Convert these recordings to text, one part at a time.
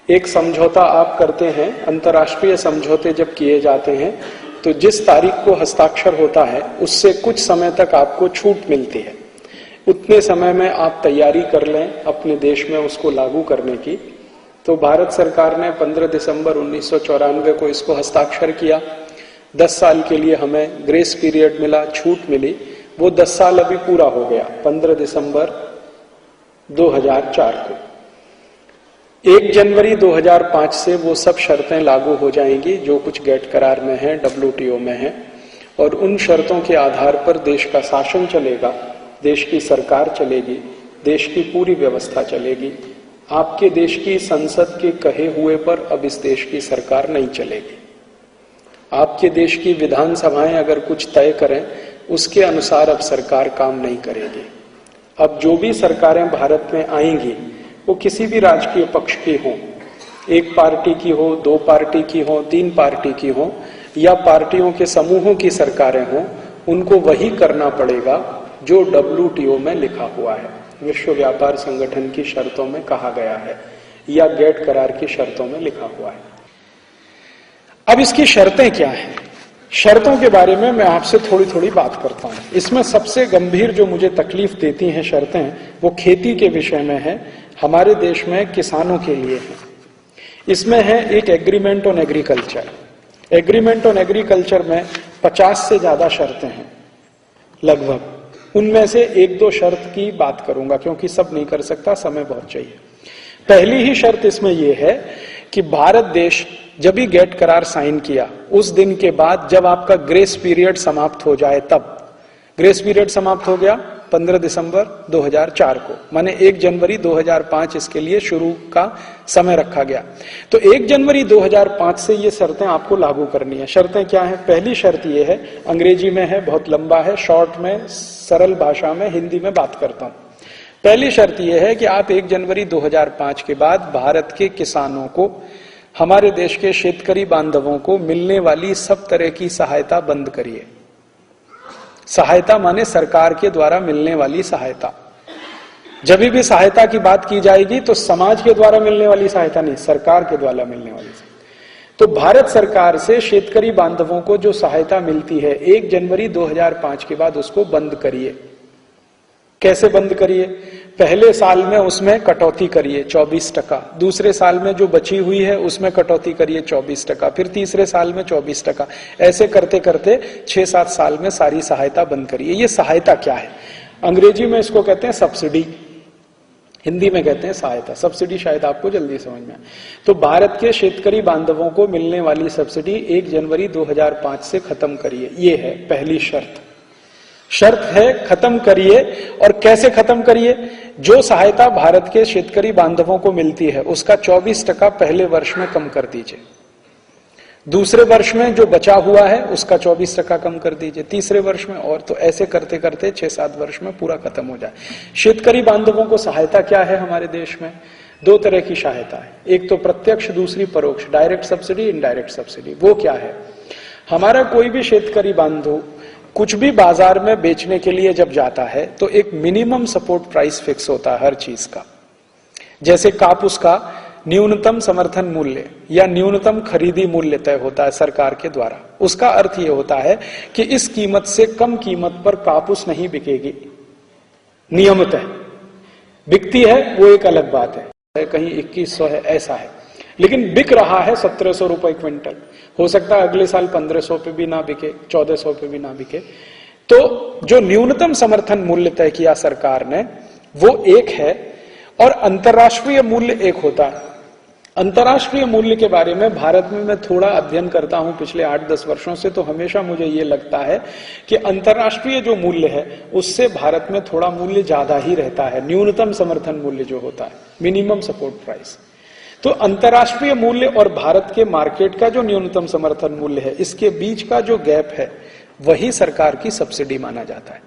एक समझौता आप करते हैं, अंतर्राष्ट्रीय समझौते जब किए जाते हैं तो जिस तारीख को हस्ताक्षर होता है उससे कुछ समय तक आपको छूट मिलती है। उतने समय में आप तैयारी कर लें अपने देश में उसको लागू करने की। तो भारत सरकार ने 15 दिसंबर 1994 को इसको हस्ताक्षर किया। 10 साल के लिए हमें ग्रेस पीरियड मिला, छूट मिली। वो 10 साल अभी पूरा हो गया 15 दिसंबर 2004 को। 1 जनवरी 2005 से वो सब शर्तें लागू हो जाएंगी जो कुछ गेट करार में है, WTO में है, और उन शर्तों के आधार पर देश का शासन चलेगा, देश की सरकार चलेगी, देश की पूरी व्यवस्था चलेगी। आपके देश की संसद के कहे हुए पर अब इस देश की सरकार नहीं चलेगी। आपके देश की विधानसभाएं अगर कुछ तय करें उसके अनुसार अब सरकार काम नहीं करेगी। अब जो भी सरकारें भारत में आएंगी वो किसी भी राजकीय पक्ष की हो, एक पार्टी की हो, 2 पार्टी की हो, 3 पार्टी की हो, या पार्टियों के समूहों की सरकारें हों, उनको वही करना पड़ेगा जो WTO में लिखा हुआ है, विश्व व्यापार संगठन की शर्तों में कहा गया है या गेट करार की शर्तों में लिखा हुआ है। अब इसकी शर्तें क्या हैं? शर्तों के बारे में मैं आपसे थोड़ी थोड़ी बात करता हूं। इसमें सबसे गंभीर जो मुझे तकलीफ देती हैं शर्तें, वो खेती के विषय में है, हमारे देश में किसानों के लिए है। इसमें है एक agreement on agriculture. Agreement on agriculture में 50 से ज्यादा शर्तें हैं लगभग। उनमें से 1-2 शर्त की बात करूंगा क्योंकि सब नहीं कर सकता, समय बहुत चाहिए। पहली ही शर्त इसमें यह है कि भारत देश जब भी गेट करार साइन किया उस दिन के बाद जब आपका ग्रेस पीरियड समाप्त हो जाए, तब ग्रेस पीरियड समाप्त हो गया 15 दिसंबर 2004 को, माने 1 जनवरी 2005 इसके लिए शुरू का समय रखा गया। तो 1 जनवरी 2005 से ये शर्तें आपको लागू करनी है। शर्तें क्या है? पहली शर्त ये है, अंग्रेजी में है, बहुत लंबा है, शॉर्ट में, सरल भाषा में, हिंदी में बात करता हूं। पहली शर्त यह है कि आप 1 जनवरी 2005 के बाद भारत के किसानों को, हमारे देश के शेतकरी बांधवों को मिलने वाली सब तरह की सहायता बंद करिए। सहायता माने सरकार के द्वारा मिलने वाली सहायता। जब भी सहायता की बात की जाएगी तो समाज के द्वारा मिलने वाली सहायता नहीं, सरकार के द्वारा मिलने वाली सहायता। तो भारत सरकार से शेतकरी बांधवों को जो सहायता मिलती है 1 जनवरी 2005 के बाद उसको बंद करिए। कैसे बंद करिए? पहले साल में उसमें कटौती करिए 24%, दूसरे साल में जो बची हुई है उसमें कटौती करिए 24%, फिर तीसरे साल में 24%। ऐसे करते करते 6-7 साल में सारी सहायता बंद करिए। ये सहायता क्या है? अंग्रेजी में इसको कहते हैं सब्सिडी, हिंदी में कहते हैं सहायता। सब्सिडी शायद आपको जल्दी समझ में आए। तो भारत के शेतकरी बांधवों को मिलने वाली सब्सिडी 1 जनवरी 2005 से खत्म करिए। ये है पहली शर्त। शर्त है खत्म करिए। और कैसे खत्म करिए? जो सहायता भारत के शेतकरी बांधवों को मिलती है उसका 24% पहले वर्ष में कम कर दीजिए, दूसरे वर्ष में जो बचा हुआ है उसका 24% कम कर दीजिए, तीसरे वर्ष में, और तो ऐसे करते करते 6-7 वर्ष में पूरा खत्म हो जाए। शेतकरी बांधवों को सहायता क्या है? हमारे देश में 2 तरह की सहायता है, एक तो प्रत्यक्ष, दूसरी परोक्ष, डायरेक्ट सब्सिडी, इनडायरेक्ट सब्सिडी। वो क्या है? हमारा कोई भी शेतकरी बांधव कुछ भी बाजार में बेचने के लिए जब जाता है तो एक मिनिमम सपोर्ट प्राइस फिक्स होता है हर चीज का। जैसे कापूस का न्यूनतम समर्थन मूल्य या न्यूनतम खरीदी मूल्य तय होता है सरकार के द्वारा। उसका अर्थ यह होता है कि इस कीमत से कम कीमत पर कापूस नहीं बिकेगी, नियमितः बिकती है वो एक अलग बात है, कहीं 2100 है, ऐसा है, लेकिन बिक रहा है 1700 रुपए क्विंटल। हो सकता है अगले साल 1500 पे भी ना बिके, 1400 पे भी ना बिके। तो जो न्यूनतम समर्थन मूल्य तय किया सरकार ने वो एक है, और अंतर्राष्ट्रीय मूल्य एक होता है। अंतर्राष्ट्रीय मूल्य के बारे में भारत में मैं थोड़ा अध्ययन करता हूं पिछले 8-10 वर्षों से, तो हमेशा मुझे ये लगता है कि अंतर्राष्ट्रीय जो मूल्य है उससे भारत में थोड़ा मूल्य ज्यादा ही रहता है, न्यूनतम समर्थन मूल्य जो होता है, मिनिमम सपोर्ट प्राइस। तो अंतर्राष्ट्रीय मूल्य और भारत के मार्केट का जो न्यूनतम समर्थन मूल्य है, इसके बीच का जो गैप है वही सरकार की सब्सिडी माना जाता है।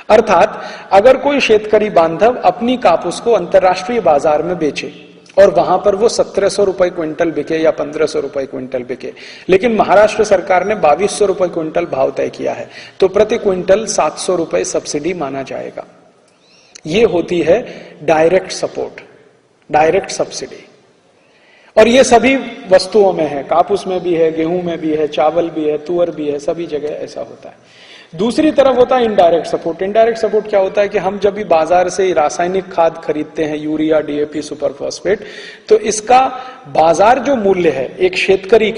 अर्थात अगर कोई शेतकरी बांधव अपनी कापूस को अंतर्राष्ट्रीय बाजार में बेचे और वहां पर वो 1700 रुपए क्विंटल बिके या 1500 रुपए क्विंटल बिके, लेकिन महाराष्ट्र सरकार ने 2200 रुपए क्विंटल भाव तय किया है, तो प्रति क्विंटल 700 रुपए सब्सिडी माना जाएगा। ये होती है डायरेक्ट सपोर्ट, डायरेक्ट सब्सिडी। और ये सभी वस्तुओं में है, कापूस में भी है, गेहूं में भी है, चावल भी है, तुअर भी है, सभी जगह ऐसा होता है। दूसरी तरफ होता है इनडायरेक्ट सपोर्ट। इनडायरेक्ट सपोर्ट क्या होता है कि हम जब भी बाजार से रासायनिक खाद खरीदते हैं, यूरिया, डीएपी, सुपर फॉस्फेट, तो इसका बाजार जो मूल्य है एक शेतकरी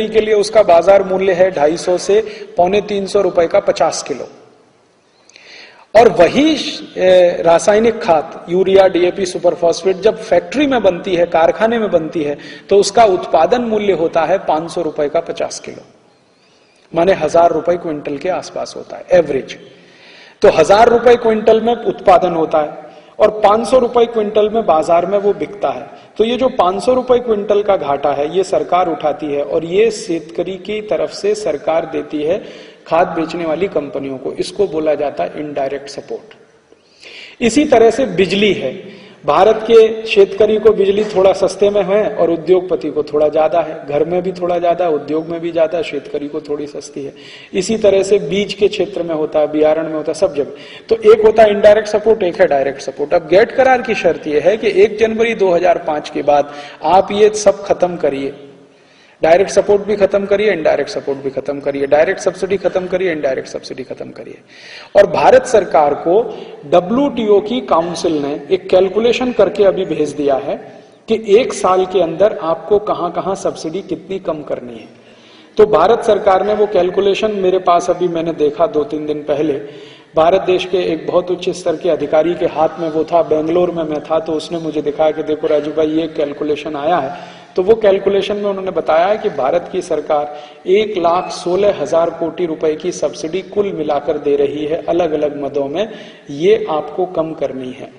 के लिए उसका बाजार मूल्य है 250 से 250 रुपए का 50 किलो। और वही रासायनिक खाद यूरिया, डीएपी, सुपर फॉस्फेट जब फैक्ट्री में बनती है, कारखाने में बनती है, तो उसका उत्पादन मूल्य होता है 500 रुपए का 50 किलो, माने 1000 रुपए क्विंटल के आसपास होता है एवरेज। तो 1000 रुपए क्विंटल में उत्पादन होता है और 500 रुपए क्विंटल में बाजार में वो बिकता है। तो ये जो 500 रुपए क्विंटल का घाटा है ये सरकार उठाती है और ये शेतकरी की तरफ से सरकार देती है खाद बेचने वाली कंपनियों को। इसको बोला जाता है इनडायरेक्ट सपोर्ट। इसी तरह से बिजली है, भारत के शेतकरी को बिजली थोड़ा सस्ते में है और उद्योगपति को थोड़ा ज्यादा है, घर में भी थोड़ा ज्यादा, उद्योग में भी ज्यादा, शेतकरी को थोड़ी सस्ती है। इसी तरह से बीज के क्षेत्र में होता है, बियारण में होता है, सब जगह। तो एक होता है इनडायरेक्ट सपोर्ट, एक है डायरेक्ट सपोर्ट। अब गेट करार की शर्त यह है कि 1 जनवरी 2005 के बाद आप ये सब खत्म करिए, डायरेक्ट सपोर्ट भी खत्म करिए, इनडायरेक्ट सपोर्ट भी खत्म करिए, डायरेक्ट सब्सिडी खत्म करिए, इनडायरेक्ट सब्सिडी खत्म करिए। और भारत सरकार को WTO की काउंसिल ने एक कैलकुलेशन करके अभी भेज दिया है कि 1 साल के अंदर आपको कहां कहां सब्सिडी कितनी कम करनी है। तो भारत सरकार ने वो कैलकुलेशन, मेरे पास अभी मैंने देखा 2-3 दिन पहले, भारत देश के एक बहुत उच्च स्तर के अधिकारी के हाथ में वो था, बेंगलोर में मैं था, तो उसने मुझे दिखाया कि देखो राजू भाई ये कैलकुलेशन आया है। तो वो कैलकुलेशन में उन्होंने बताया है कि भारत की सरकार 1,16,000 कोटी रुपए की सब्सिडी कुल मिलाकर दे रही है अलग अलग मदों में, ये आपको कम करनी है।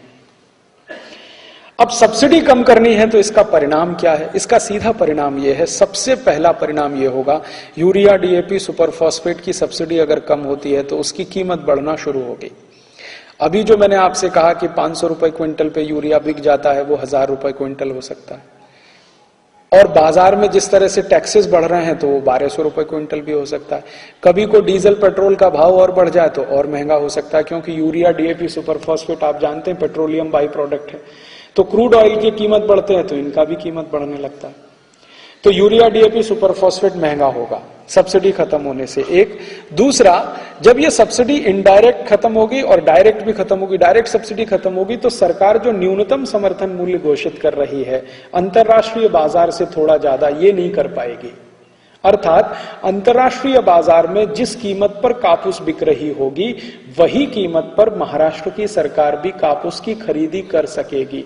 अब सब्सिडी कम करनी है तो इसका परिणाम क्या है? इसका सीधा परिणाम यह है, सबसे पहला परिणाम यह होगा, यूरिया, डीएपी, सुपर फॉस्फेट की सब्सिडी अगर कम होती है तो उसकी कीमत बढ़ना शुरू होगी। अभी जो मैंने आपसे कहा कि 500 रुपए क्विंटल पे यूरिया बिक जाता है, वो 1000 रुपए क्विंटल हो सकता है। और बाजार में जिस तरह से टैक्सेस बढ़ रहे हैं तो वो 1200 रुपए क्विंटल भी हो सकता है। कभी को डीजल पेट्रोल का भाव और बढ़ जाए तो और महंगा हो सकता है, क्योंकि यूरिया, डीएपी, सुपर फॉस्फेट आप जानते हैं पेट्रोलियम बाई प्रोडक्ट है। तो क्रूड ऑयल की कीमत बढ़ते हैं तो इनका भी कीमत बढ़ने लगता है। तो यूरिया, डीएपी, सुपर फॉस्फेट महंगा होगा सब्सिडी खत्म होने से। एक दूसरा, जब ये सब्सिडी इनडायरेक्ट खत्म होगी और डायरेक्ट भी खत्म होगी, डायरेक्ट सब्सिडी खत्म होगी तो सरकार जो न्यूनतम समर्थन मूल्य घोषित कर रही है अंतरराष्ट्रीय बाजार से थोड़ा ज्यादा, ये नहीं कर पाएगी। अर्थात अंतरराष्ट्रीय बाजार में जिस कीमत पर कापूस बिक रही होगी वही कीमत पर महाराष्ट्र की सरकार भी कापूस की खरीदी कर सकेगी,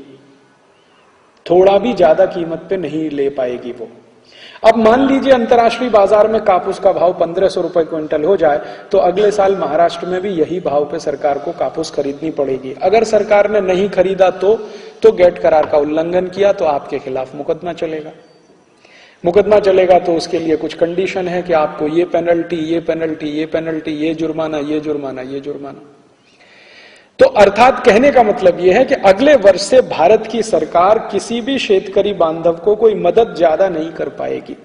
थोड़ा भी ज्यादा कीमत पे नहीं ले पाएगी वो। अब मान लीजिए अंतरराष्ट्रीय बाजार में कापूस का भाव 1500 रुपए क्विंटल हो जाए तो अगले साल महाराष्ट्र में भी यही भाव पे सरकार को कापूस खरीदनी पड़ेगी। अगर सरकार ने नहीं खरीदा तो गेट करार का उल्लंघन किया तो आपके खिलाफ मुकदमा चलेगा। मुकदमा चलेगा तो उसके लिए कुछ कंडीशन है कि आपको ये पेनल्टी, ये पेनल्टी, ये पेनल्टी, ये जुर्माना, ये जुर्माना, ये जुर्माना। तो अर्थात कहने का मतलब यह है कि अगले वर्ष से भारत की सरकार किसी भी शेतकरी बांधव को कोई मदद ज्यादा नहीं कर पाएगी,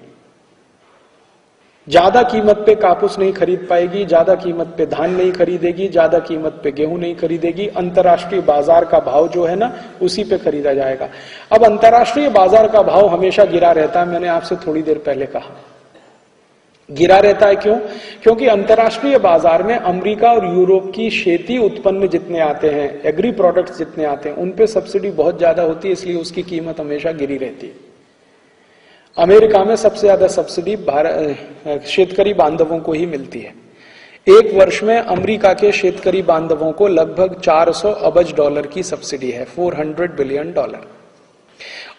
ज्यादा कीमत पे कापूस नहीं खरीद पाएगी, ज्यादा कीमत पे धान नहीं खरीदेगी, ज्यादा कीमत पे गेहूं नहीं खरीदेगी। अंतर्राष्ट्रीय बाजार का भाव जो है ना उसी पे खरीदा जाएगा। अब अंतर्राष्ट्रीय बाजार का भाव हमेशा गिरा रहता है, मैंने आपसे थोड़ी देर पहले कहा गिरा रहता है। क्यों? क्योंकि अंतर्राष्ट्रीय बाजार में अमेरिका और यूरोप की खेती उत्पन्न जितने आते हैं, एग्री प्रोडक्ट्स जितने आते हैं, उन पे सब्सिडी बहुत ज्यादा होती है, इसलिए उसकी कीमत हमेशा गिरी रहती है। अमेरिका में सबसे ज्यादा सब्सिडी शेतकरी बांधवों को ही मिलती है। एक वर्ष में अमेरिका के शेतकरी बांधवों को लगभग 400 अरब डॉलर की सब्सिडी है, $400 बिलियन।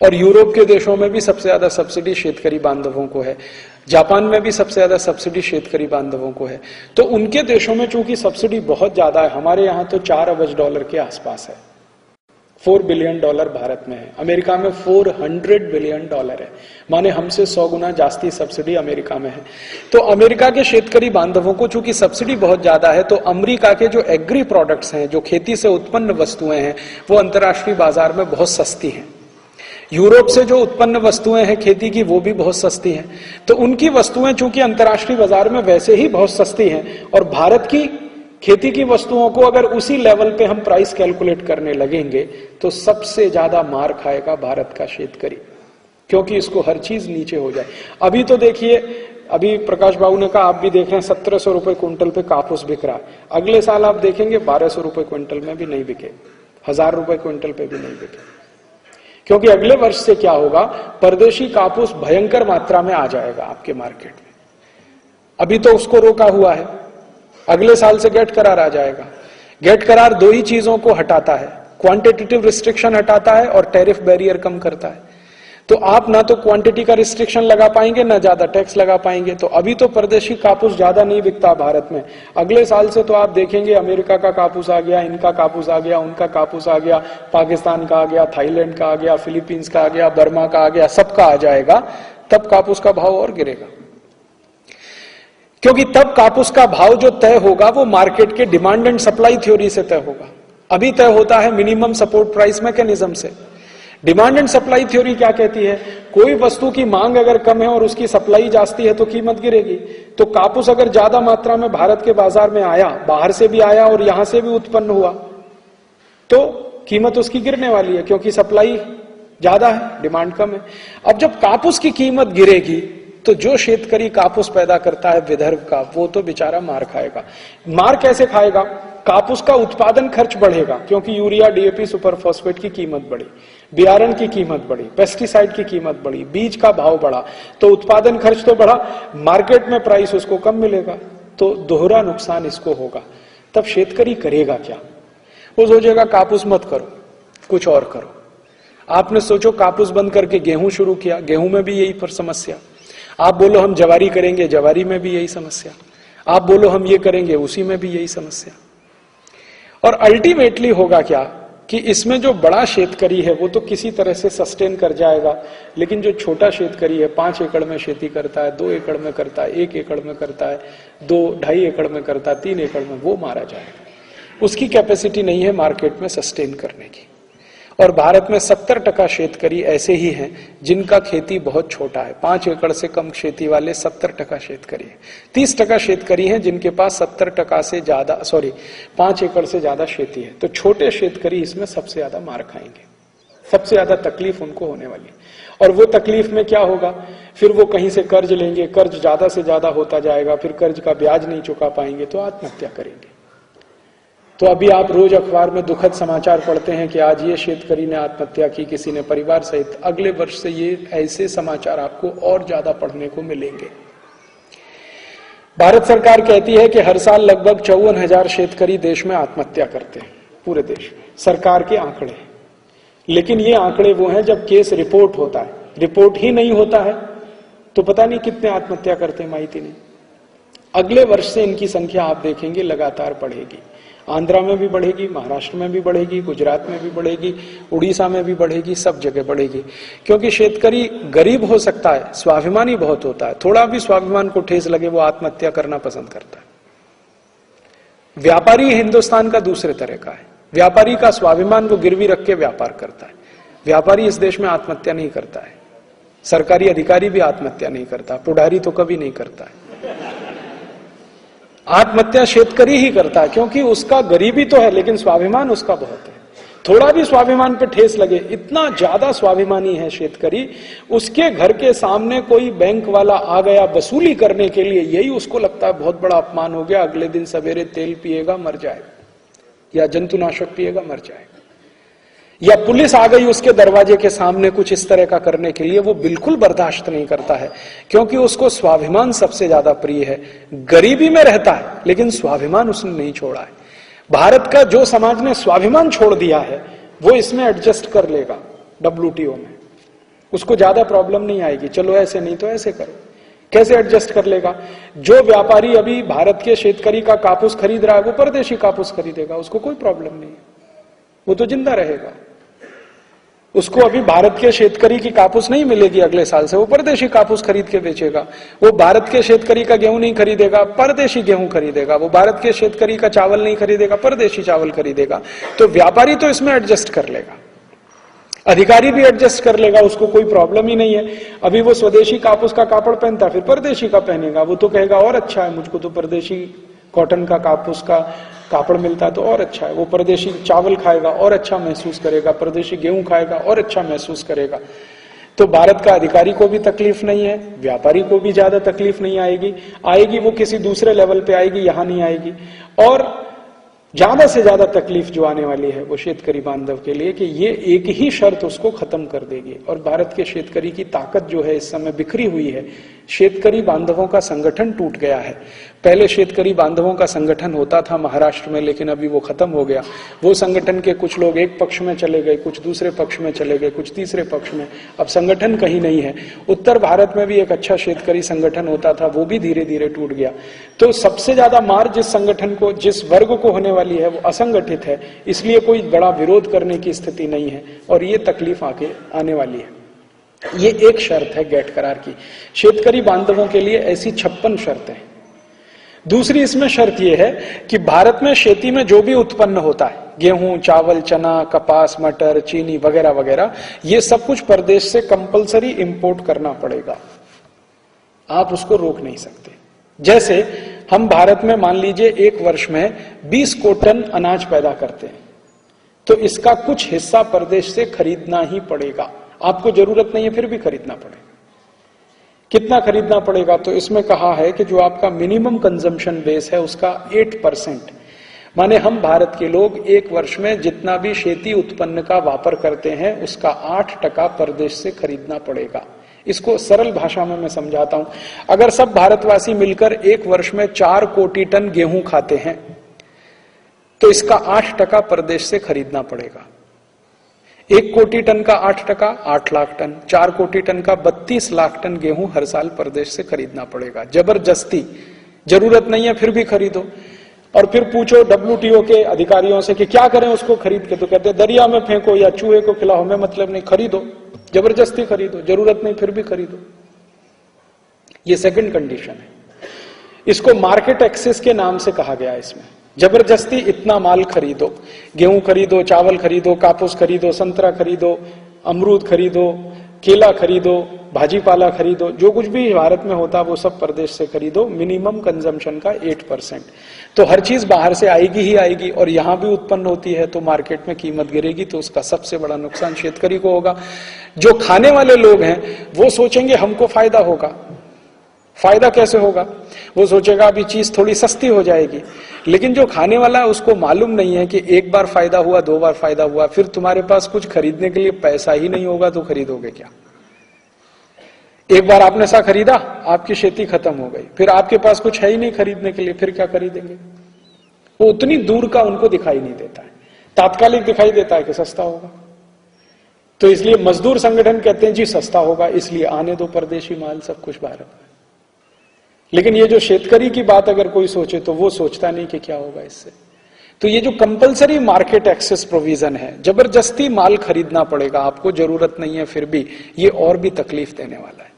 और यूरोप के देशों में भी सबसे ज्यादा सब्सिडी शेतकरी बांधवों को है, जापान में भी सबसे ज्यादा सब्सिडी शेतकरी बांधवों को है। तो उनके देशों में चूंकि सब्सिडी बहुत ज्यादा है, हमारे यहां तो 4 अरब डॉलर के आसपास है, $4 बिलियन भारत में है, अमेरिका में $400 बिलियन है, माने हमसे 100 गुना जास्ती सब्सिडी अमेरिका में है। तो अमेरिका के शेतकरी बांधवों को चूंकि सब्सिडी बहुत ज्यादा है, तो अमेरिका के जो एग्री प्रोडक्ट्स हैं, जो खेती से उत्पन्न वस्तुएं हैं, वो अंतर्राष्ट्रीय बाजार में बहुत सस्ती हैं। यूरोप से जो उत्पन्न वस्तुएं हैं खेती की, वो भी बहुत सस्ती हैं। तो उनकी वस्तुएं चूंकि अंतर्राष्ट्रीय बाजार में वैसे ही बहुत सस्ती हैं, और भारत की खेती की वस्तुओं को अगर उसी लेवल पे हम प्राइस कैलकुलेट करने लगेंगे तो सबसे ज्यादा मार खाएगा भारत का शेतकरी। क्योंकि इसको हर चीज नीचे हो जाए। अभी तो देखिए, अभी प्रकाश बाबू ने कहा, आप भी देख रहे हैं 1700 रुपए क्विंटल पे कापूस बिक रहा है। अगले साल आप देखेंगे 1200 रुपए क्विंटल में भी नहीं बिके, 1000 रुपए क्विंटल पे भी नहीं बिके। क्योंकि अगले वर्ष से क्या होगा, परदेशी कापूस भयंकर मात्रा में आ जाएगा आपके मार्केट में। अभी तो उसको रोका हुआ है, अगले साल से गेट करार आ जाएगा। गेट करार दो ही चीजों को हटाता है, क्वांटिटेटिव रिस्ट्रिक्शन हटाता है और टैरिफ बैरियर कम करता है। तो आप ना तो क्वांटिटी का रिस्ट्रिक्शन लगा पाएंगे, ना ज्यादा टैक्स लगा पाएंगे। तो अभी तो परदेशी कापूस ज्यादा नहीं बिकता भारत में, अगले साल से तो आप देखेंगे अमेरिका का कापूस आ गया, इनका कापूस आ गया, उनका कापूस आ गया, पाकिस्तान का आ गया, थाईलैंड का आ गया, फिलीपींस का आ गया, बर्मा का आ गया, सबका आ जाएगा। तब कापूस का भाव और गिरेगा, क्योंकि तब कापूस का भाव जो तय होगा वो मार्केट के डिमांड एंड सप्लाई थ्योरी से तय होगा। अभी तय होता है मिनिमम सपोर्ट प्राइस मैकेनिज्म से। डिमांड एंड सप्लाई थ्योरी क्या कहती है, कोई वस्तु की मांग अगर कम है और उसकी सप्लाई जास्ती है तो कीमत गिरेगी। तो कापूस अगर ज्यादा मात्रा में भारत के बाजार में आया, बाहर से भी आया और यहां से भी उत्पन्न हुआ, तो कीमत उसकी गिरने वाली है, क्योंकि सप्लाई ज्यादा है, डिमांड कम है। अब जब कापूस की कीमत गिरेगी तो जो शेतकरी कापूस पैदा करता है विदर्भ का, वो तो बेचारा मार खाएगा। मार कैसे खाएगा, कापूस का उत्पादन खर्च बढ़ेगा, क्योंकि यूरिया, डीएपी, सुपर फॉस्फेट की कीमत बढ़ी, बियारण की कीमत बढ़ी, पेस्टिसाइड की कीमत बढ़ी, बीज का भाव बढ़ा, तो उत्पादन खर्च तो बढ़ा, मार्केट में प्राइस उसको कम मिलेगा, तो दोहरा नुकसान इसको होगा। तब शेतकरी करेगा क्या, वो सोचेगा कापूस मत करो, कुछ और करो। आपने सोचो कापूस बंद करके गेहूं शुरू किया, गेहूं में भी यही पर समस्या। आप बोलो हम जवारी करेंगे, जवारी में भी यही समस्या। आप बोलो हम ये करेंगे, उसी में भी यही समस्या। और अल्टीमेटली होगा क्या कि इसमें जो बड़ा शेतकरी है वो तो किसी तरह से सस्टेन कर जाएगा, लेकिन जो छोटा शेतकरी है, 5 एकड़ में खेती करता है, 2 एकड़ में करता है, 1 एकड़ में करता है, 2-2.5 एकड़ में करता है, 3 एकड़ में, वो मारा जाएगा। उसकी कैपेसिटी नहीं है मार्केट में सस्टेन करने की। और भारत में 70% शेतकरी ऐसे ही हैं जिनका खेती बहुत छोटा है, 5 एकड़ से कम खेती वाले 70% शेतकरी हैं। 30% शेतकरी हैं जिनके पास 70% से ज्यादा 5 एकड़ से ज्यादा खेती है। तो छोटे शेतकरी इसमें सबसे ज्यादा मार खाएंगे, सबसे ज्यादा तकलीफ उनको होने वाली है। और वो तकलीफ में क्या होगा, फिर वो कहीं से कर्ज लेंगे, कर्ज ज्यादा से ज्यादा होता जाएगा, फिर कर्ज का ब्याज नहीं चुका पाएंगे तो आत्महत्या करेंगे। तो अभी आप रोज अखबार में दुखद समाचार पढ़ते हैं कि आज ये शेतकरी ने आत्महत्या की, किसी ने परिवार सहित। अगले वर्ष से ये ऐसे समाचार आपको और ज्यादा पढ़ने को मिलेंगे। भारत सरकार कहती है कि हर साल लगभग 54,000 शेतकरी देश में आत्महत्या करते हैं, पूरे देश में, सरकार के आंकड़े। लेकिन ये आंकड़े वो हैं जब केस रिपोर्ट होता है, रिपोर्ट ही नहीं होता है तो पता नहीं कितने आत्महत्या करते हैं, माहिती नहीं। अगले वर्ष से इनकी संख्या आप देखेंगे लगातार बढ़ेगी। आंध्रा में भी बढ़ेगी, महाराष्ट्र में भी बढ़ेगी, गुजरात में भी बढ़ेगी, उड़ीसा में भी बढ़ेगी, सब जगह बढ़ेगी। क्योंकि शेतकरी गरीब हो सकता है, स्वाभिमानी बहुत होता है, थोड़ा भी स्वाभिमान को ठेस लगे वो आत्महत्या करना पसंद करता है। व्यापारी हिंदुस्तान का दूसरे तरह का है, व्यापारी का स्वाभिमान को गिरवी रख के व्यापार करता है। व्यापारी इस देश में आत्महत्या नहीं करता है, सरकारी अधिकारी भी आत्महत्या नहीं करता, पुढ़ारी तो कभी नहीं करता है। आत्महत्या शेतकरी ही करता है, क्योंकि उसका गरीबी तो है लेकिन स्वाभिमान उसका बहुत है। थोड़ा भी स्वाभिमान पे ठेस लगे, इतना ज्यादा स्वाभिमानी है शेतकरी, उसके घर के सामने कोई बैंक वाला आ गया वसूली करने के लिए, यही उसको लगता है बहुत बड़ा अपमान हो गया। अगले दिन सवेरे तेल पिएगा मर जाएगा, या जंतुनाशक पिएगा मर जाएगा, या पुलिस आ गई उसके दरवाजे के सामने कुछ इस तरह का करने के लिए, वो बिल्कुल बर्दाश्त नहीं करता है, क्योंकि उसको स्वाभिमान सबसे ज्यादा प्रिय है। गरीबी में रहता है लेकिन स्वाभिमान उसने नहीं छोड़ा है। भारत का जो समाज ने स्वाभिमान छोड़ दिया है वो इसमें एडजस्ट कर लेगा WTO में, उसको ज्यादा प्रॉब्लम नहीं आएगी। चलो ऐसे नहीं तो ऐसे करो, कैसे एडजस्ट कर लेगा। जो व्यापारी अभी भारत के शेतकरी का कापूस खरीद रहा है वो परदेशी कापूस खरीदेगा, उसको कोई प्रॉब्लम नहीं है, वो तो जिंदा रहेगा। उसको अभी भारत के शेतकरी की कापूस नहीं मिलेगी अगले साल से, वो परदेशी कापूस खरीद के बेचेगा। वो भारत के शेतकरी का गेहूं नहीं खरीदेगा, परदेशी गेहूं खरीदेगा। वो भारत के शेतकरी का चावल नहीं खरीदेगा, परदेशी चावल खरीदेगा। तो व्यापारी तो इसमें एडजस्ट कर लेगा, अधिकारी भी एडजस्ट कर लेगा, उसको कोई प्रॉब्लम ही नहीं है। अभी वो स्वदेशी कापूस का कापड़ पहनता फिर परदेशी का पहनेगा, वो तो कहेगा और अच्छा है, मुझको तो परदेशी कॉटन का कापूस का कापड़ मिलता है तो और अच्छा है। वो परदेशी चावल खाएगा और अच्छा महसूस करेगा, परदेशी गेहूं खाएगा और अच्छा महसूस करेगा। तो भारत का अधिकारी को भी तकलीफ नहीं है, व्यापारी को भी ज्यादा तकलीफ नहीं आएगी वो किसी दूसरे लेवल पे आएगी, यहां नहीं आएगी। और ज्यादा से ज्यादा तकलीफ जो आने वाली है वो शेतकरी बांधव के लिए कि ये एक ही शर्त उसको खत्म कर देगी। और भारत के शेतकरी की ताकत जो है इस समय बिखरी हुई है, शेतकरी बांधवों का संगठन टूट गया है। पहले शेतकरी बांधवों का संगठन होता था महाराष्ट्र में, लेकिन अभी वो खत्म हो गया। वो संगठन के कुछ लोग एक पक्ष में चले गए, कुछ दूसरे पक्ष में चले गए, कुछ तीसरे पक्ष में, अब संगठन कहीं नहीं है। उत्तर भारत में भी एक अच्छा शेतकरी संगठन होता था, वो भी धीरे धीरे टूट गया। तो सबसे ज्यादा मार जिस संगठन को, जिस वर्ग को होने वाली है वो असंगठित है, इसलिए कोई बड़ा विरोध करने की स्थिति नहीं है और ये तकलीफ आके आने वाली है। ये एक शर्त है गैट करार की। शेतकरी बांधवों के लिए ऐसी 56 शर्तें हैं। दूसरी इसमें शर्त यह है कि भारत में खेती में जो भी उत्पन्न होता है, गेहूं, चावल, चना, कपास, मटर, चीनी वगैरह वगैरह, ये सब कुछ प्रदेश से कंपलसरी इंपोर्ट करना पड़ेगा, आप उसको रोक नहीं सकते। जैसे हम भारत में मान लीजिए एक वर्ष में 20 टन अनाज पैदा करते हैं, तो इसका कुछ हिस्सा प्रदेश से खरीदना ही पड़ेगा। आपको जरूरत नहीं है फिर भी खरीदना पड़ेगा। कितना खरीदना पड़ेगा? तो इसमें कहा है कि जो आपका मिनिमम कंजम्पशन बेस है उसका 8%, माने हम भारत के लोग एक वर्ष में जितना भी खेती उत्पन्न का वापर करते हैं उसका 8% प्रदेश से खरीदना पड़ेगा। इसको सरल भाषा में मैं समझाता हूं। अगर सब भारतवासी मिलकर एक वर्ष में 4 कोटि टन गेहूं खाते हैं तो इसका 8% प्रदेश से खरीदना पड़ेगा। 1 कोटि टन का 8%, 8 लाख टन, 4 कोटि टन का 32 लाख टन गेहूं हर साल प्रदेश से खरीदना पड़ेगा। जबरदस्ती, जरूरत नहीं है फिर भी खरीदो। और फिर पूछो WTO के अधिकारियों से कि क्या करें उसको खरीद के, तो कहते दरिया में फेंको या चूहे को खिलाओ, हमें मतलब नहीं, खरीदो, जबरदस्ती खरीदो, जरूरत नहीं फिर भी खरीदो। ये सेकंड कंडीशन है। इसको मार्केट एक्सेस के नाम से कहा गया है। इसमें जबरदस्ती इतना माल खरीदो, गेहूं खरीदो, चावल खरीदो, कापूस खरीदो, संतरा खरीदो, अमरूद खरीदो, केला खरीदो, भाजी पाला खरीदो, जो कुछ भी भारत में होता वो सब प्रदेश से खरीदो। मिनिमम कंजम्पशन का 8%। तो हर चीज बाहर से आएगी ही आएगी और यहां भी उत्पन्न होती है तो मार्केट में कीमत गिरेगी, तो उसका सबसे बड़ा नुकसान शेतकरी को होगा। जो खाने वाले लोग हैं वो सोचेंगे हमको फायदा होगा। फायदा कैसे होगा? वो सोचेगा अभी चीज थोड़ी सस्ती हो जाएगी, लेकिन जो खाने वाला है उसको मालूम नहीं है कि एक बार फायदा हुआ, 2 बार फायदा हुआ, फिर तुम्हारे पास कुछ खरीदने के लिए पैसा ही नहीं होगा तो खरीदोगे क्या? एक बार आपने सा खरीदा, आपकी खेती खत्म हो गई, फिर आपके पास कुछ है ही नहीं खरीदने के लिए, फिर क्या खरीदेंगे? वो उतनी दूर का उनको दिखाई नहीं देता है, तात्कालिक दिखाई देता है कि सस्ता होगा। तो इसलिए मजदूर संगठन कहते हैं जी सस्ता होगा, इसलिए आने दो परदेशी माल सब कुछ भारत में। लेकिन ये जो शेतकरी की बात अगर कोई सोचे तो वो सोचता नहीं कि क्या होगा इससे। तो ये जो कंपलसरी मार्केट एक्सेस प्रोविजन है, जबरदस्ती माल खरीदना पड़ेगा, आपको जरूरत नहीं है फिर भी, ये और भी तकलीफ देने वाला है।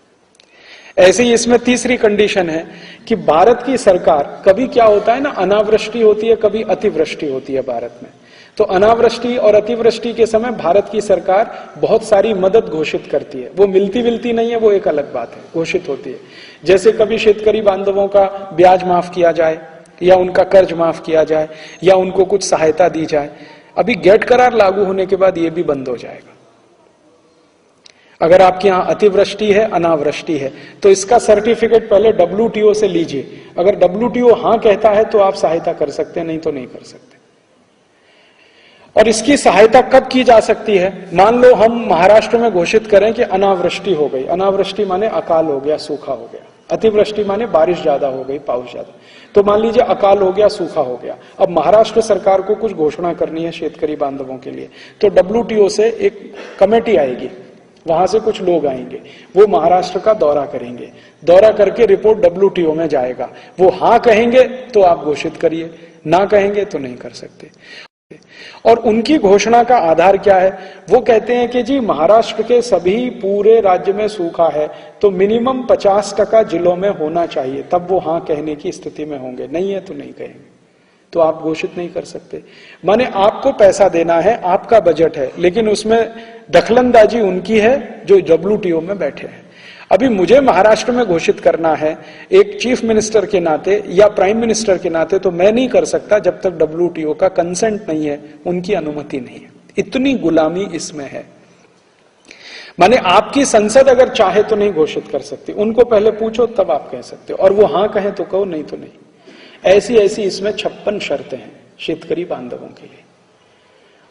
ऐसे ही इसमें तीसरी कंडीशन है कि भारत की सरकार, कभी क्या होता है ना, अनावृष्टि होती है, कभी अतिवृष्टि होती है भारत में। तो अनावृष्टि और अतिवृष्टि के समय भारत की सरकार बहुत सारी मदद घोषित करती है। वो मिलती नहीं है, वो एक अलग बात है, घोषित होती है। जैसे कभी शेतकरी बांधवों का ब्याज माफ किया जाए, या उनका कर्ज माफ किया जाए, या उनको कुछ सहायता दी जाए। अभी गैट करार लागू होने के बाद ये भी बंद हो जाएगा। अगर आपके यहां अतिवृष्टि है, अनावृष्टि है, तो इसका सर्टिफिकेट पहले WTO से लीजिए। अगर WTO हां कहता है तो आप सहायता कर सकते हैं, नहीं तो नहीं कर सकते। और इसकी सहायता कब की जा सकती है? मान लो हम महाराष्ट्र में घोषित करें कि अनावृष्टि हो गई। अनावृष्टि माने अकाल हो गया, सूखा हो गया। अतिवृष्टि माने बारिश ज्यादा हो गई, पाउस ज्यादा। तो मान लीजिए अकाल हो गया, सूखा हो गया। अब महाराष्ट्र सरकार को कुछ घोषणा करनी है शेतकरी बांधवों के लिए, तो WTO से एक कमेटी आएगी, वहां से कुछ लोग आएंगे, वो महाराष्ट्र का दौरा करेंगे। दौरा करके रिपोर्ट WTO में जाएगा। वो हां कहेंगे तो आप घोषित करिए, ना कहेंगे तो नहीं कर सकते। और उनकी घोषणा का आधार क्या है? वो कहते हैं कि जी महाराष्ट्र के सभी पूरे राज्य में सूखा है तो मिनिमम 50% जिलों में होना चाहिए, तब वो हां कहने की स्थिति में होंगे। नहीं है तो नहीं कहेंगे, तो आप घोषित नहीं कर सकते। माने आपको पैसा देना है, आपका बजट है, लेकिन उसमें दखलंदाजी उनकी है जो WTO में बैठे हैं। अभी मुझे महाराष्ट्र में घोषित करना है एक चीफ मिनिस्टर के नाते या प्राइम मिनिस्टर के नाते, तो मैं नहीं कर सकता जब तक WTO का कंसेंट नहीं है, उनकी अनुमति नहीं है। इतनी गुलामी इसमें है। माने आपकी संसद अगर चाहे तो नहीं घोषित कर सकती, उनको पहले पूछो तब आप कह सकते हो, और वो हां कहें तो कहो, नहीं तो नहीं। ऐसी ऐसी इसमें 56 शर्तें हैं शेतकरी बांधवों के लिए।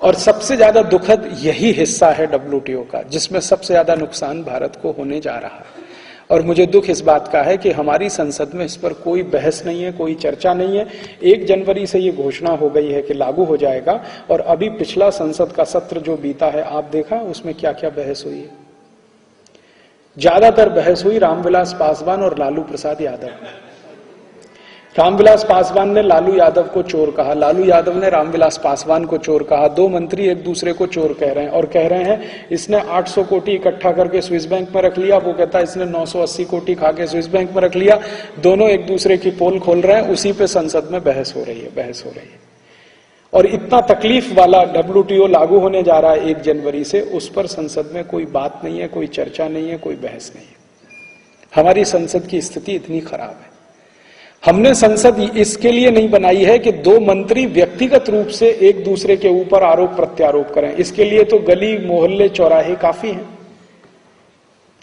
और सबसे ज्यादा दुखद यही हिस्सा है WTO का, जिसमें सबसे ज्यादा नुकसान भारत को होने जा रहा है। और मुझे दुख इस बात का है कि हमारी संसद में इस पर कोई बहस नहीं है, कोई चर्चा नहीं है। 1 जनवरी से ये घोषणा हो गई है कि लागू हो जाएगा, और अभी पिछला संसद का सत्र जो बीता है, आप देखा उसमें क्या क्या बहस हुई है। ज्यादातर बहस हुई रामविलास पासवान और लालू प्रसाद यादव में। रामविलास पासवान ने लालू यादव को चोर कहा, लालू यादव ने रामविलास पासवान को चोर कहा। 2 मंत्री एक दूसरे को चोर कह रहे हैं, और कह रहे हैं इसने 800 कोटी इकट्ठा करके स्विस बैंक में रख लिया, वो कहता है इसने 980 कोटी खा के स्विस बैंक में रख लिया। दोनों एक दूसरे की पोल खोल रहे हैं, उसी पे संसद में बहस हो रही है। और इतना तकलीफ वाला WTO लागू होने जा रहा है 1 जनवरी से, उस पर संसद में कोई बात नहीं है, कोई चर्चा नहीं है, कोई बहस नहीं है। हमारी संसद की स्थिति इतनी खराब है। हमने संसद इसके लिए नहीं बनाई है कि 2 मंत्री व्यक्तिगत रूप से एक दूसरे के ऊपर आरोप प्रत्यारोप करें। इसके लिए तो गली मोहल्ले चौराहे काफी हैं।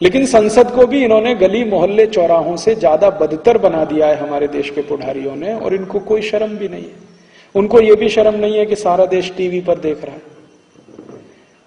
लेकिन संसद को भी इन्होंने गली मोहल्ले चौराहों से ज्यादा बदतर बना दिया है हमारे देश के पुढ़ारियों ने, और इनको कोई शर्म भी नहीं है। उनको यह भी शर्म नहीं है कि सारा देश टीवी पर देख रहा है।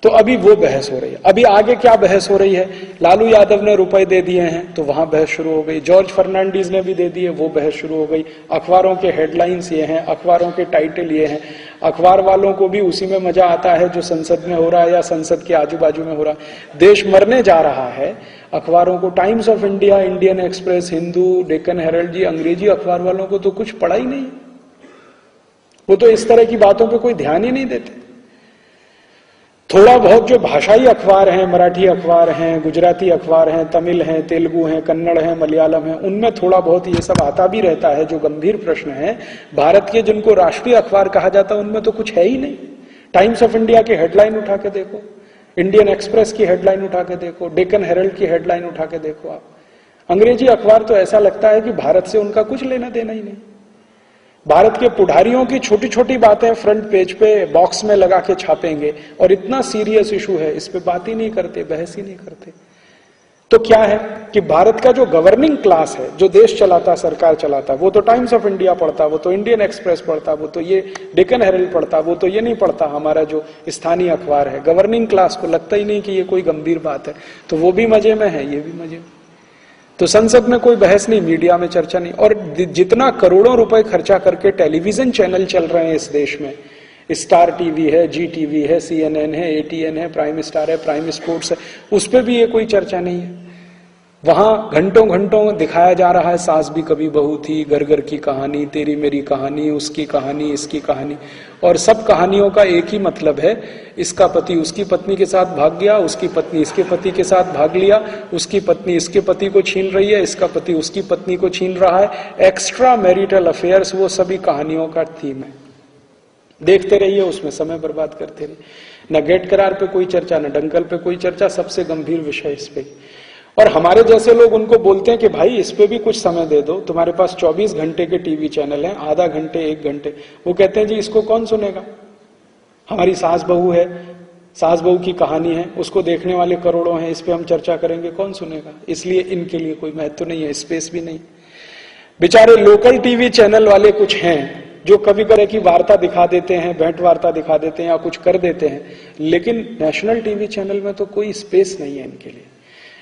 तो अभी वो बहस हो रही है। अभी आगे क्या बहस हो रही है? लालू यादव ने रुपए दे दिए हैं, तो वहां बहस शुरू हो गई। जॉर्ज फर्नांडीज ने भी दे दिए, वो बहस शुरू हो गई। अखबारों के हेडलाइंस ये हैं, अखबारों के टाइटल ये हैं। अखबार वालों को भी उसी में मजा आता है जो संसद में हो रहा है या संसद के आजू बाजू में हो रहा है। देश मरने जा रहा है। अखबारों को, Times of India, Indian Express, Hindu, Deccan Herald जी, अंग्रेजी अखबार वालों को तो कुछ पड़ा ही नहीं। वो तो इस तरह की बातों पे कोई ध्यान ही नहीं देते। थोड़ा बहुत जो भाषाई अखबार हैं, मराठी अखबार हैं, गुजराती अखबार हैं, तमिल हैं, तेलुगु हैं, कन्नड़ हैं, मलयालम हैं, उनमें थोड़ा बहुत ये सब आता भी रहता है जो गंभीर प्रश्न है। भारत के जिनको राष्ट्रीय अखबार कहा जाता है उनमें तो कुछ है ही नहीं। टाइम्स ऑफ इंडिया की हेडलाइन उठा के देखो, इंडियन एक्सप्रेस की हेडलाइन उठा के देखो, डेक्कन हेरल्ड की हेडलाइन उठा के देखो आप। अंग्रेजी अखबार तो ऐसा लगता है कि भारत से उनका कुछ लेना देना ही नहीं। भारत के पुढ़ारियों की छोटी छोटी बातें फ्रंट पेज पे बॉक्स में लगा के छापेंगे, और इतना सीरियस इशू है इस पे बात ही नहीं करते, बहस ही नहीं करते। तो क्या है कि भारत का जो गवर्निंग क्लास है, जो देश चलाता, सरकार चलाता, वो तो टाइम्स ऑफ इंडिया पढ़ता, वो तो इंडियन एक्सप्रेस पढ़ता, वो तो ये डेक्कन हेरल्ड पढ़ता, वो तो ये नहीं पढ़ता हमारा जो स्थानीय अखबार है। गवर्निंग क्लास को लगता ही नहीं कि ये कोई गंभीर बात है, तो वो भी मजे में है, ये भी मजे में। तो संसद में कोई बहस नहीं, मीडिया में चर्चा नहीं। और जितना करोड़ों रुपए खर्चा करके टेलीविजन चैनल चल रहे हैं इस देश में, स्टार टीवी है, GTV है, CNN है, ATN है, प्राइम स्टार है, प्राइम स्पोर्ट्स है, उस पर भी ये कोई चर्चा नहीं है। वहां घंटों घंटों दिखाया जा रहा है सास भी कभी बहू थी, घर घर की कहानी, तेरी मेरी कहानी, उसकी कहानी, इसकी कहानी, और सब कहानियों का एक ही मतलब है, इसका पति उसकी पत्नी के साथ भाग गया, उसकी पत्नी इसके पति के साथ भाग लिया, उसकी पत्नी इसके पति को छीन रही है, इसका पति उसकी पत्नी को छीन रहा है। एक्स्ट्रा मैरिटल अफेयर्स, वो सभी कहानियों का थीम है। देखते रहिए, उसमें समय बर्बाद करते रहिए। न गेट करार पे कोई चर्चा, न डंकल पे कोई चर्चा, सबसे गंभीर विषय इस पे। और हमारे जैसे लोग उनको बोलते हैं कि भाई इस पे भी कुछ समय दे दो, तुम्हारे पास 24 घंटे के टीवी चैनल हैं, आधा घंटे 1 घंटे। वो कहते हैं जी इसको कौन सुनेगा, हमारी सास बहू है, सास बहू की कहानी है, उसको देखने वाले करोड़ों हैं, इस पे हम चर्चा करेंगे, कौन सुनेगा। इसलिए इनके लिए कोई महत्व नहीं है, स्पेस भी नहीं। बेचारे लोकल टीवी चैनल वाले कुछ हैं जो कभी कभी की वार्ता दिखा देते हैं, भेंट वार्ता दिखा देते हैं या कुछ कर देते हैं, लेकिन नेशनल टीवी चैनल में तो कोई स्पेस नहीं है इनके लिए।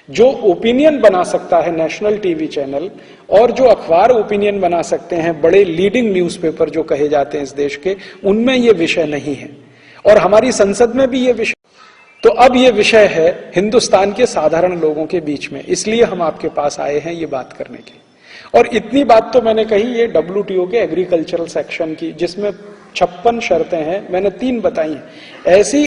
जो ओपिनियन बना सकता है नेशनल टीवी चैनल, और जो अखबार ओपिनियन बना सकते हैं, बड़े लीडिंग न्यूज़पेपर जो कहे जाते हैं इस देश के, उनमें ये विषय नहीं है। और हमारी संसद में भी ये विषय, तो अब ये विषय है हिंदुस्तान के साधारण लोगों के बीच में, इसलिए हम आपके पास आए हैं ये बात करने के लिए। और इतनी बात तो मैंने कही ये WTO के एग्रीकल्चरल सेक्शन की, जिसमें 56 शर्तें हैं, मैंने 3 बताई हैं। ऐसी